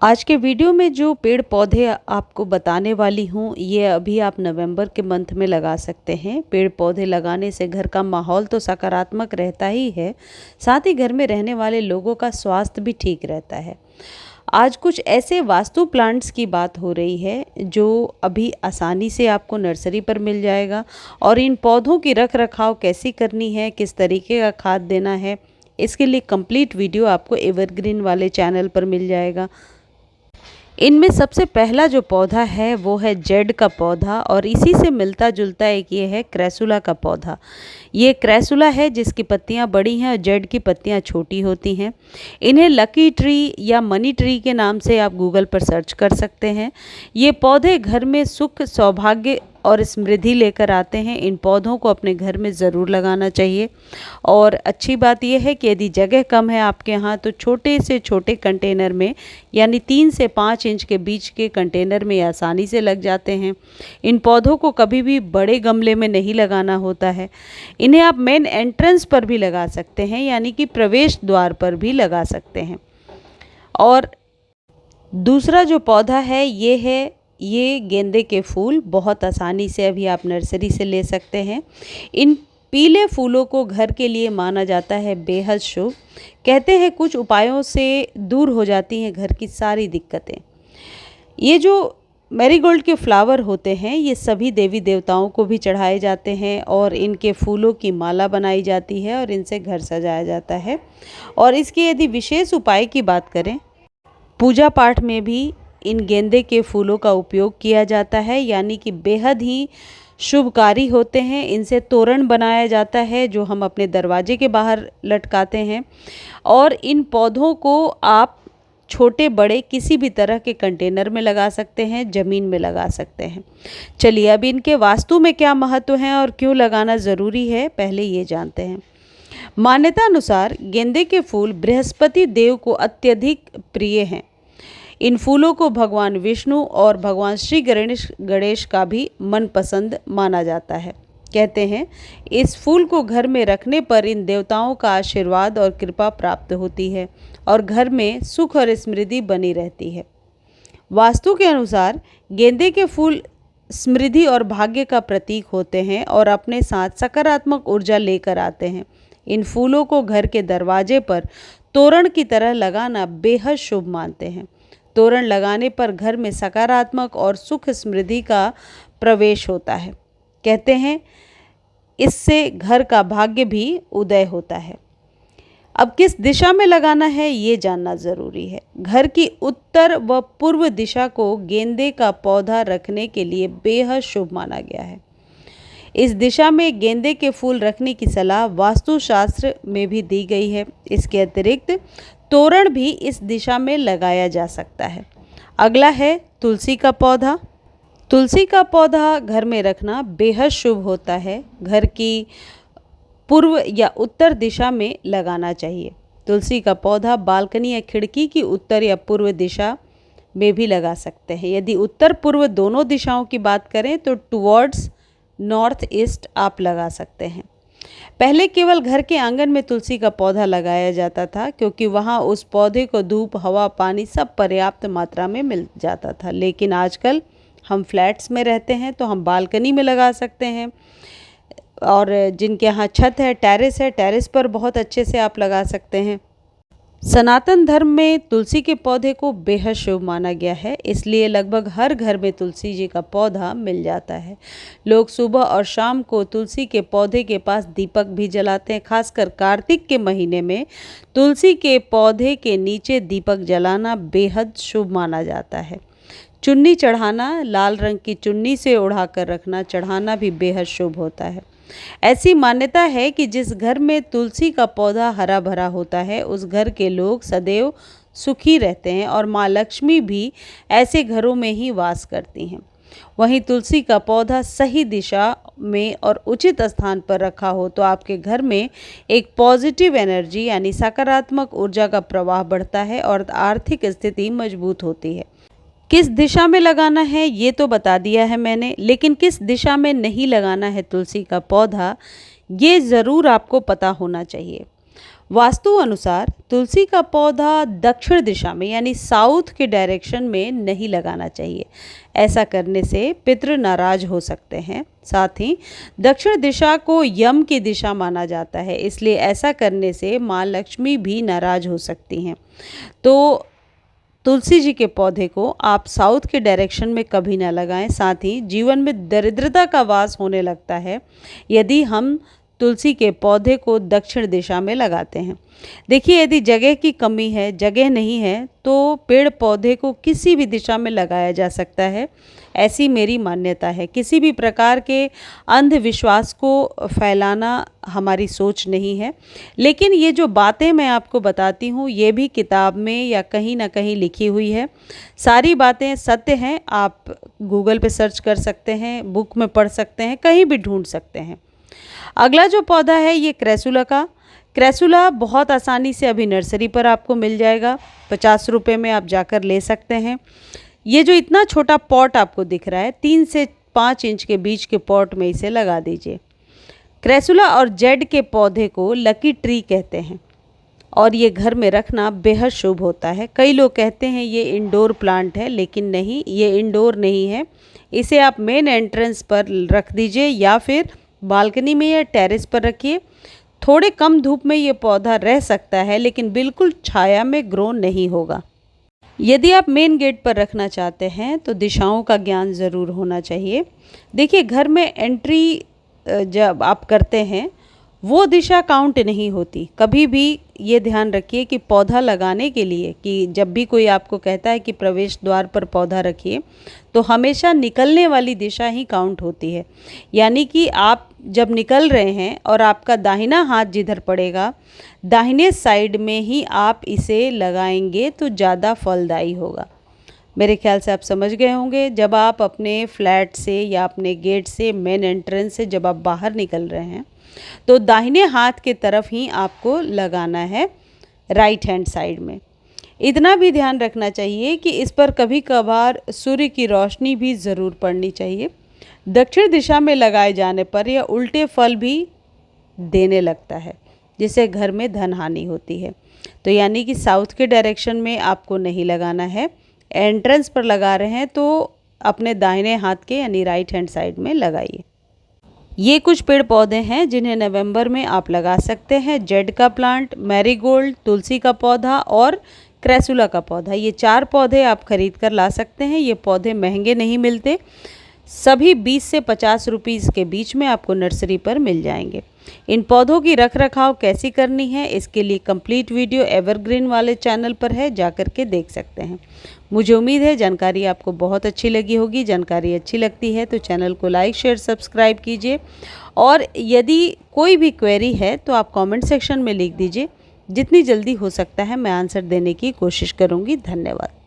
आज के वीडियो में जो पेड़ पौधे आपको बताने वाली हूँ, ये अभी आप नवंबर के मंथ में लगा सकते हैं। पेड़ पौधे लगाने से घर का माहौल तो सकारात्मक रहता ही है, साथ ही घर में रहने वाले लोगों का स्वास्थ्य भी ठीक रहता है। आज कुछ ऐसे वास्तु प्लांट्स की बात हो रही है जो अभी आसानी से आपको नर्सरी पर मिल जाएगा, और इन पौधों की रख रखाव कैसी करनी है, किस तरीके का खाद देना है, इसके लिए कंप्लीट वीडियो आपको एवरग्रीन वाले चैनल पर मिल जाएगा। इनमें सबसे पहला जो पौधा है वो है जेड का पौधा, और इसी से मिलता जुलता एक ये है क्रेसुला का पौधा। ये क्रेसुला है जिसकी पत्तियां बड़ी हैं और जेड की पत्तियां छोटी होती हैं। इन्हें लकी ट्री या मनी ट्री के नाम से आप गूगल पर सर्च कर सकते हैं। ये पौधे घर में सुख, सौभाग्य और समृद्धि लेकर आते हैं। इन पौधों को अपने घर में ज़रूर लगाना चाहिए। और अच्छी बात यह है कि यदि जगह कम है आपके यहाँ, तो छोटे से छोटे कंटेनर में, यानी 3 से 5 इंच के बीच के कंटेनर में आसानी से लग जाते हैं। इन पौधों को कभी भी बड़े गमले में नहीं लगाना होता है। इन्हें आप मेन एंट्रेंस पर भी लगा सकते हैं, यानी कि प्रवेश द्वार पर भी लगा सकते हैं। और दूसरा जो पौधा है ये गेंदे के फूल। बहुत आसानी से अभी आप नर्सरी से ले सकते हैं। इन पीले फूलों को घर के लिए माना जाता है बेहद शुभ। कहते हैं कुछ उपायों से दूर हो जाती हैं घर की सारी दिक्कतें। ये जो मैरीगोल्ड के फ्लावर होते हैं, ये सभी देवी देवताओं को भी चढ़ाए जाते हैं, और इनके फूलों की माला बनाई जाती है और इनसे घर सजाया जाता है। और इसके यदि विशेष उपाय की बात करें, पूजा पाठ में भी इन गेंदे के फूलों का उपयोग किया जाता है, यानी कि बेहद ही शुभकारी होते हैं। इनसे तोरण बनाया जाता है जो हम अपने दरवाजे के बाहर लटकाते हैं। और इन पौधों को आप छोटे बड़े किसी भी तरह के कंटेनर में लगा सकते हैं, ज़मीन में लगा सकते हैं। चलिए अब इनके वास्तु में क्या महत्व है और क्यों लगाना ज़रूरी है, पहले ये जानते हैं। मान्यता अनुसार गेंदे के फूल बृहस्पति देव को अत्यधिक प्रिय हैं। इन फूलों को भगवान विष्णु और भगवान श्री गणेश का भी मनपसंद माना जाता है। कहते हैं इस फूल को घर में रखने पर इन देवताओं का आशीर्वाद और कृपा प्राप्त होती है और घर में सुख और समृद्धि बनी रहती है। वास्तु के अनुसार गेंदे के फूल समृद्धि और भाग्य का प्रतीक होते हैं और अपने साथ सकारात्मक ऊर्जा लेकर आते हैं। इन फूलों को घर के दरवाजे पर तोरण की तरह लगाना बेहद शुभ मानते हैं। तोरण लगाने पर घर में सकारात्मक और सुख समृद्धि का प्रवेश होता है। कहते हैं इससे घर का भाग्य भी उदय होता है। अब किस दिशा में लगाना है ये जानना ज़रूरी है। घर की उत्तर व पूर्व दिशा को गेंदे का पौधा रखने के लिए बेहद शुभ माना गया है। इस दिशा में गेंदे के फूल रखने की सलाह वास्तुशास्त्र में भी दी गई है। इसके अतिरिक्त तोरण भी इस दिशा में लगाया जा सकता है। अगला है तुलसी का पौधा। तुलसी का पौधा घर में रखना बेहद शुभ होता है। घर की पूर्व या उत्तर दिशा में लगाना चाहिए। तुलसी का पौधा बालकनी या खिड़की की उत्तर या पूर्व दिशा में भी लगा सकते हैं। यदि उत्तर पूर्व दोनों दिशाओं की बात करें तो टुवर्ड्स नॉर्थ ईस्ट आप लगा सकते हैं। पहले केवल घर के आंगन में तुलसी का पौधा लगाया जाता था, क्योंकि वहाँ उस पौधे को धूप, हवा, पानी सब पर्याप्त मात्रा में मिल जाता था। लेकिन आजकल हम फ्लैट्स में रहते हैं तो हम बालकनी में लगा सकते हैं, और जिनके यहाँ छत है, टेरेस पर बहुत अच्छे से आप लगा सकते हैं। सनातन धर्म में तुलसी के पौधे को बेहद शुभ माना गया है, इसलिए लगभग हर घर में तुलसी जी का पौधा मिल जाता है। लोग सुबह और शाम को तुलसी के पौधे के पास दीपक भी जलाते हैं। खासकर कार्तिक के महीने में तुलसी के पौधे के नीचे दीपक जलाना बेहद शुभ माना जाता है। चुन्नी चढ़ाना, लाल रंग की चुन्नी से ओढ़ा कर रखना, चढ़ाना भी बेहद शुभ होता है। ऐसी मान्यता है कि जिस घर में तुलसी का पौधा हरा भरा होता है उस घर के लोग सदैव सुखी रहते हैं, और माँ लक्ष्मी भी ऐसे घरों में ही वास करती हैं। वहीं तुलसी का पौधा सही दिशा में और उचित स्थान पर रखा हो तो आपके घर में एक पॉजिटिव एनर्जी यानी सकारात्मक ऊर्जा का प्रवाह बढ़ता है और आर्थिक स्थिति मजबूत होती है। किस दिशा में लगाना है ये तो बता दिया है मैंने, लेकिन किस दिशा में नहीं लगाना है तुलसी का पौधा ये ज़रूर आपको पता होना चाहिए। वास्तु अनुसार तुलसी का पौधा दक्षिण दिशा में यानी साउथ के डायरेक्शन में नहीं लगाना चाहिए। ऐसा करने से पितृ नाराज हो सकते हैं। साथ ही दक्षिण दिशा को यम की दिशा माना जाता है, इसलिए ऐसा करने से माँ लक्ष्मी भी नाराज हो सकती हैं। तो तुलसी जी के पौधे को आप साउथ के डायरेक्शन में कभी ना लगाएं। साथ ही जीवन में दरिद्रता का वास होने लगता है यदि हम तुलसी के पौधे को दक्षिण दिशा में लगाते हैं। देखिए, यदि जगह की कमी है, जगह नहीं है, तो पेड़ पौधे को किसी भी दिशा में लगाया जा सकता है, ऐसी मेरी मान्यता है। किसी भी प्रकार के अंधविश्वास को फैलाना हमारी सोच नहीं है। लेकिन ये जो बातें मैं आपको बताती हूँ, ये भी किताब में या कहीं ना कहीं लिखी हुई है। सारी बातें सत्य हैं। आप गूगल पे सर्च कर सकते हैं, बुक में पढ़ सकते हैं, कहीं भी ढूंढ सकते हैं। अगला जो पौधा है ये क्रेसुला का। क्रेसुला बहुत आसानी से अभी नर्सरी पर आपको मिल जाएगा। 50 रुपये में आप जाकर ले सकते हैं। ये जो इतना छोटा पॉट आपको दिख रहा है, 3 से 5 इंच के बीच के पॉट में इसे लगा दीजिए। क्रेसुला और जेड के पौधे को लकी ट्री कहते हैं और ये घर में रखना बेहद शुभ होता है। कई लोग कहते हैं ये इंडोर प्लांट है, लेकिन नहीं, ये इंडोर नहीं है। इसे आप मेन एंट्रेंस पर रख दीजिए या फिर बालकनी में या टेरेस पर रखिए। थोड़े कम धूप में ये पौधा रह सकता है, लेकिन बिल्कुल छाया में ग्रो नहीं होगा। यदि आप मेन गेट पर रखना चाहते हैं तो दिशाओं का ज्ञान ज़रूर होना चाहिए। देखिए, घर में एंट्री जब आप करते हैं वो दिशा काउंट नहीं होती। कभी भी ये ध्यान रखिए कि पौधा लगाने के लिए, कि जब भी कोई आपको कहता है कि प्रवेश द्वार पर पौधा रखिए, तो हमेशा निकलने वाली दिशा ही काउंट होती है। यानी कि आप जब निकल रहे हैं और आपका दाहिना हाथ जिधर पड़ेगा, दाहिने साइड में ही आप इसे लगाएंगे तो ज़्यादा फलदायी होगा। मेरे ख्याल से आप समझ गए होंगे। जब आप अपने फ्लैट से या अपने गेट से, मेन एंट्रेंस से जब आप बाहर निकल रहे हैं, तो दाहिने हाथ के तरफ ही आपको लगाना है, राइट हैंड साइड में। इतना भी ध्यान रखना चाहिए कि इस पर कभी कभार सूर्य की रोशनी भी ज़रूर पड़नी चाहिए। दक्षिण दिशा में लगाए जाने पर यह उल्टे फल भी देने लगता है, जिससे घर में धन हानि होती है। तो यानी कि साउथ के डायरेक्शन में आपको नहीं लगाना है। एंट्रेंस पर लगा रहे हैं तो अपने दाहिने हाथ के यानी राइट हैंड साइड में लगाइए। ये कुछ पेड़ पौधे हैं जिन्हें नवंबर में आप लगा सकते हैं। जेड का प्लांट, मैरीगोल्ड, तुलसी का पौधा और क्रेसुला का पौधा। ये 4 पौधे आप खरीद कर ला सकते हैं। ये पौधे महंगे नहीं मिलते, सभी 20 से 50 रुपीज़ के बीच में आपको नर्सरी पर मिल जाएंगे। इन पौधों की रख रखाव कैसी करनी है, इसके लिए कंप्लीट वीडियो एवरग्रीन वाले चैनल पर है, जाकर के देख सकते हैं। मुझे उम्मीद है जानकारी आपको बहुत अच्छी लगी होगी। जानकारी अच्छी लगती है तो चैनल को लाइक, शेयर, सब्सक्राइब कीजिए और यदि कोई भी क्वेरी है तो आप कमेंट सेक्शन में लिख दीजिए। जितनी जल्दी हो सकता है मैं आंसर देने की कोशिश करूँगी। धन्यवाद।